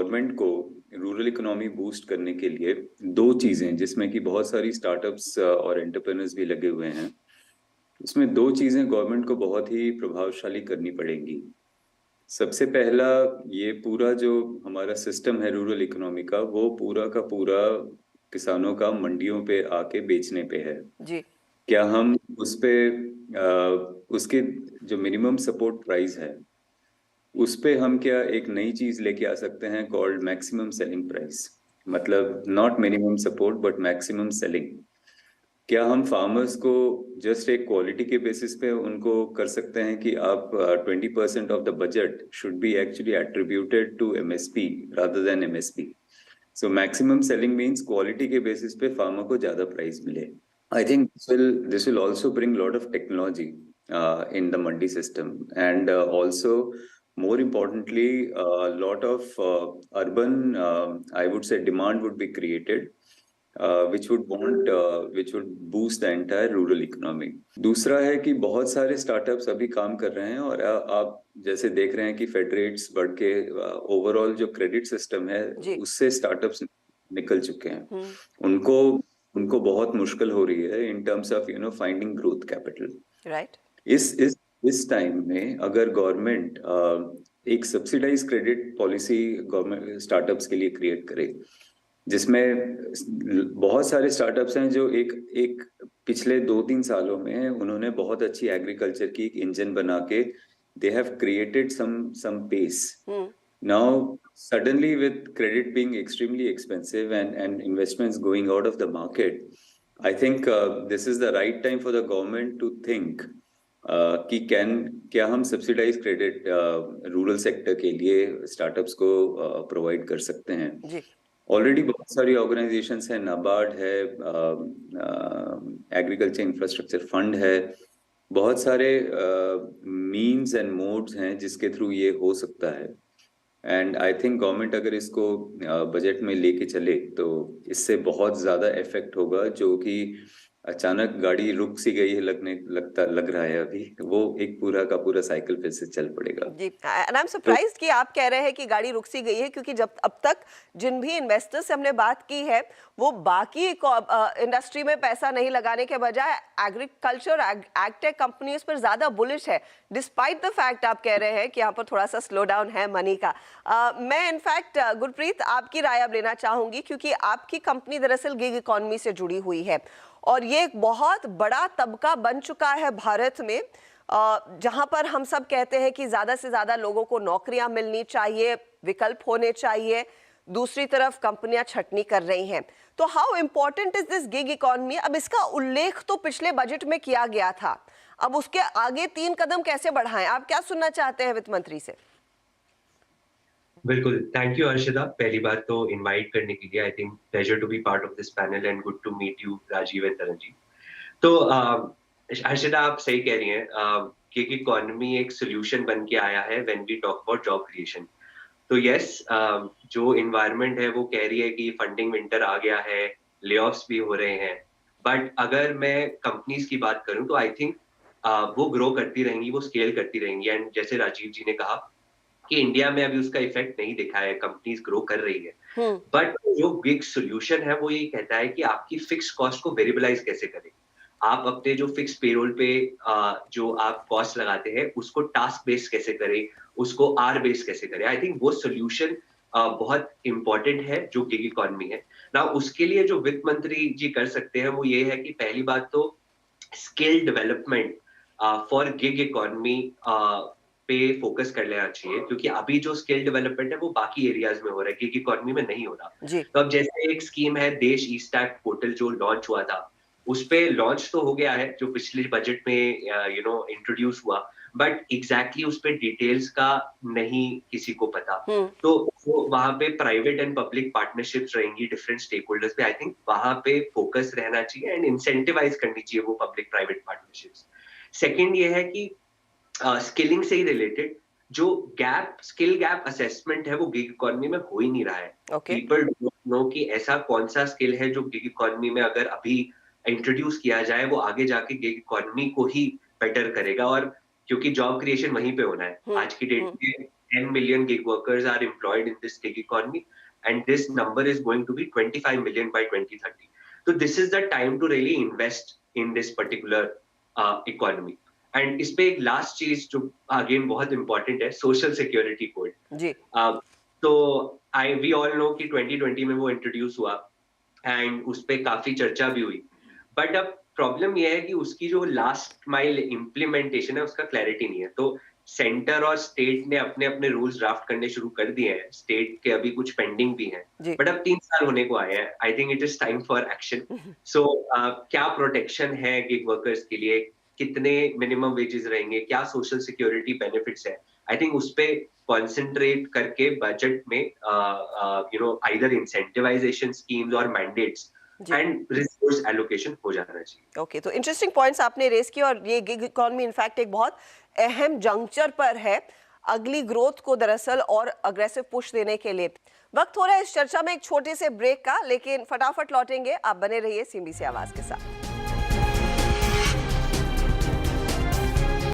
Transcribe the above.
Government को rural economy boost करने के लिए दो चीजें, जिसमें कि बहुत सारी स्टार्टअप्स और एंटरप्रेन्योर्स भी लगे हुए हैं, उसमें दो चीजें गवर्नमेंट को बहुत ही प्रभावशाली करनी पड़ेंगी। सबसे पहला, ये पूरा जो हमारा सिस्टम है रूरल इकोनॉमी का, वो पूरा का पूरा किसानों का मंडियों पे आके बेचने पे है। जी। क्या हम उस पे उसके जो मिनिमम सपोर्ट प्राइस है, उस पे हम क्या एक नई चीज लेके आ सकते हैं कॉल्ड मैक्सिमम सेलिंग प्राइस। मतलब not minimum support but maximum selling. क्या हम फार्मर्स को जस्ट एक क्वालिटी के बेसिस पे उनको कर सकते हैं कि आप 20% of the budget should be actually attributed to MSP rather than MSP. So maximum selling means quality के बेसिस पे फार्मर को ज्यादा प्राइस मिले। I think this will also bring lot of technology in the mandi system, and also more importantly a lot of urban I would say demand would be created, which would boost the entire rural economy. दूसरा है कि बहुत सारे startups अभी काम कर रहे हैं, और आप जैसे देख रहे हैं कि फेडरेट्स बढ़ के ओवरऑल जो क्रेडिट सिस्टम है जी। उससे स्टार्टअप्स निकल चुके हैं। हम्म। उनको उनको बहुत मुश्किल हो रही है in terms of finding growth capital. Right. इस टाइम में अगर गवर्नमेंट एक subsidize credit policy government startups के लिए क्रिएट करे, जिसमें बहुत सारे स्टार्टअप्स हैं जो एक एक पिछले 2-3 सालों में उन्होंने बहुत अच्छी एग्रीकल्चर की एक इंजन बना के they have created some pace. Now, suddenly with credit being extremely expensive and investments going out of the market, I think this is the right time for the government to think कि क्या हम subsidise credit rural sector के लिए startups को provide कर सकते हैं। जी। Already बहुत सारी ऑर्गेनाइजेशंस हैं, नाबार्ड है, एग्रीकल्चर इंफ्रास्ट्रक्चर फंड है, बहुत सारे मीन्स एंड मोड्स हैं जिसके थ्रू ये हो सकता है। एंड आई थिंक गवर्नमेंट अगर इसको बजट में लेके चले तो इससे बहुत ज्यादा इफेक्ट होगा। जो कि अचानक गाड़ी रुक सी गई है लग रहा है अभी, वो एक पूरा का पूरा साइकिल फिर से चल पड़ेगा। जी, एंड आई एम तो सरप्राइज्ड कि आप कह रहे हैं कि गाड़ी रुक सी गई है, क्योंकि जब अब तक जिन भी इन्वेस्टर्स से हमने बात की है वो बाकी इंडस्ट्री में पैसा नहीं लगाने के बजाय एग्रीकल्चर एग्टेक कंपनीज पर ज्यादा बुलिश है, डिस्पाइट द फैक्ट आप कह रहे हैं कि यहाँ पर थोड़ा सा स्लो डाउन है मनी का। मैं इनफैक्ट गुरप्रीत आपकी राय अब लेना चाहूंगी, क्योंकि आपकी कंपनी दरअसल गिग इकोनॉमी से जुड़ी हुई है और ये एक बहुत बड़ा तबका बन चुका है भारत में, जहां पर हम सब कहते हैं कि ज्यादा से ज्यादा लोगों को नौकरियां मिलनी चाहिए, विकल्प होने चाहिए, दूसरी तरफ कंपनियां छटनी कर रही हैं। तो how important is this gig economy? अब इसका उल्लेख तो पिछले बजट में किया गया था, अब उसके आगे 3 कदम कैसे बढ़ाएं? आप क्या सुनना चाहते हैं वित्त मंत्री से? बिल्कुल, थैंक यू अर्शिदा। पहली बात तो इनवाइट करने के लिए, I think pleasure to be part of this panel and good to meet you Rajeev and Taran ji. तो अर्शिदा आप सही कह रही हैं, गिग इकोनॉमी एक सोल्यूशन बन के आया है when we talk about job creation. तो यस, जो इन्वायरमेंट है वो कह रही है कि फंडिंग विंटर आ गया है, ले-ऑफ्स भी हो रहे हैं, बट अगर मैं कंपनीज की बात करूं तो आई थिंक वो ग्रो करती रहेंगी, वो स्केल करती रहेंगी। एंड जैसे राजीव जी ने कहा कि इंडिया में अभी उसका इफेक्ट नहीं दिखा है, कंपनीज ग्रो कर रही है, बट जो बिग सोल्यूशन है वो ये कहता है कि आपकी फिक्स कॉस्ट को वेरिएबलाइज कैसे करें। आप अपने जो फिक्स पेरोल पे जो आप कॉस्ट लगाते हैं उसको टास्क बेस्ड कैसे करें, उसको आर बेस्ड कैसे करें। आई थिंक वो सोल्यूशन बहुत इंपॉर्टेंट है जो गिग इकोनॉमी है ना। उसके लिए जो वित्त मंत्री जी कर सकते हैं वो ये है कि पहली बात तो skill development for gig economy पे फोकस कर लेना चाहिए, क्योंकि अभी जो स्किल डेवलपमेंट है वो बाकी एरियाज में हो रहा है, गिग इकोनॉमी में नहीं हो रहा। जी। तो अब जैसे एक स्कीम है देश ई स्टैक पोर्टल जो लॉन्च हुआ था, उस पे लॉन्च तो हो गया है जो पिछले बजट में इंट्रोड्यूस हुआ, बट एग्जैक्टली उस पे डिटेल्स का नहीं किसी को पता। तो वो वहां पे प्राइवेट एंड पब्लिक पार्टनरशिप्स रहेंगी डिफरेंट स्टेक होल्डर्स पे, आई थिंक वहां पे फोकस रहना चाहिए एंड इंसेंटिवाइज करनी चाहिए वो पब्लिक प्राइवेट पार्टनरशिप्स। सेकेंड ये है कि स्किलिंग से ही रिलेटेड जो स्किल गैप असेसमेंट है वो गिग इकोनॉमी में हो ही नहीं रहा है। पीपल डोंट नो कि ऐसा कौन सा स्किल है जो गिग इकोनॉमी में अगर अभी इंट्रोड्यूस किया जाए वो आगे जाके गिग इकोनॉमी को ही बेटर करेगा। और क्योंकि जॉब क्रिएशन वहीं पे होना है आज की डेट में, 10 million gig workers are employed in this gig economy, and this number is going to be 25 million by 2030. So this is the time to really invest in this particular economy. And इस पे एक last चीज जो again बहुत important है, social security code जी तो we all know कि 2020 में वो इंट्रोड्यूस हुआ एंड उस पे काफी चर्चा भी हुई, बट अब प्रॉब्लम ये है कि उसकी जो लास्ट माइल इम्प्लीमेंटेशन है उसका क्लैरिटी नहीं है। तो सेंटर और स्टेट ने अपने अपने रूल्स ड्राफ्ट करने शुरू कर दिए हैं, स्टेट के अभी कुछ पेंडिंग भी हैं, जी बट अब 3 साल होने को आए हैं। I think it is time for action. So क्या प्रोटेक्शन है गिग वर्कर्स के लिए, कितने मिनिमम वेजेस रहेंगे, क्या सोशल सिक्योरिटी बेनिफिट्स है, आई थिंक उस पे कॉन्सेंट्रेट करके बजट में आइदर इंसेंटिवाइजेशन स्कीम्स और मैंडेट्स एंड रिसोर्स एलोकेशन हो जाना चाहिए। ओके तो इंटरेस्टिंग पॉइंट्स आपने रेस किए और ये गिग इकोनॉमी इनफैक्ट एक बहुत अहम जंक्चर पर है अगली ग्रोथ को दरअसल और अग्रेसिव पुश देने के लिए। वक्त हो रहा है इस चर्चा में एक छोटे से ब्रेक का, लेकिन फटाफट लौटेंगे। आप बने रहिए CNBC आवाज के साथ।